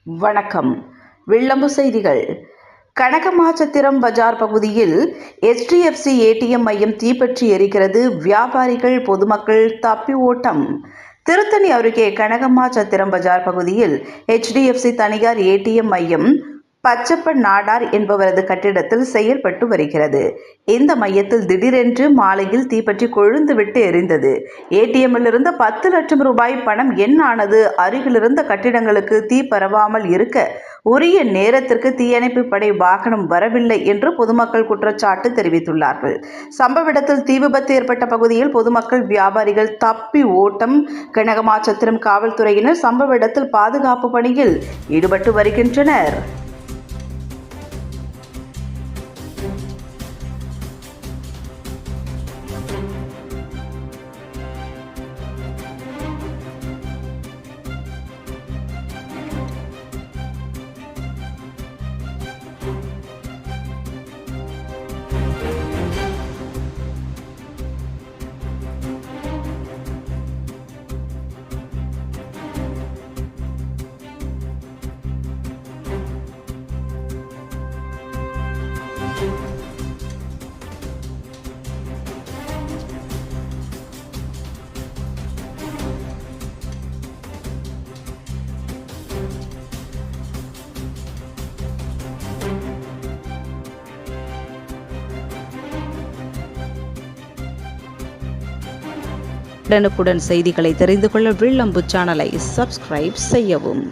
வணக்கம். வில்லம்பு செய்திகள். கனகமாச்சத்திரம் பஜார் பகுதியில் HDFC ATM மையம் தீப்பற்றி எரிகிறது. வியாபாரிகள், பொதுமக்கள் தப்பி ஓட்டம். திருத்தணி அருகே கனகமாச்சத்திரம் பஜார் பகுதியில் HDFC தனியார் ATM மையம் பச்சப்பன் நாடார் என்பவரது கட்டிடத்தில் செயல்பட்டு வருகிறது. இந்த மையத்தில் திடீரென்று மாலையில் தீப்பற்றி கொழுந்துவிட்டு எரிந்தது. ATMல் இருந்த 10 லட்சம் ரூபாய் பணம் என்னானது? அருகிலிருந்த கட்டிடங்களுக்கு தீ பரவாமல் இருக்க உரிய நேரத்திற்கு தீயணைப்பு படை வாகனம் வரவில்லை என்று பொதுமக்கள் குற்றச்சாட்டு தெரிவித்துள்ளார்கள். சம்பவ இடத்தில் தீ விபத்து ஏற்பட்ட பகுதியில் பொதுமக்கள், வியாபாரிகள் தப்பி ஓட்டம். கனகமாச்சத்திரம் காவல்துறையினர் சம்பவ இடத்தில் பாதுகாப்பு பணியில் ஈடுபட்டு வருகின்றனர். உடனுக்குடன் செய்திகளை தெரிந்து கொள்ள வில்லம்பு சேனலை சப்ஸ்கிரைப் செய்யவும்.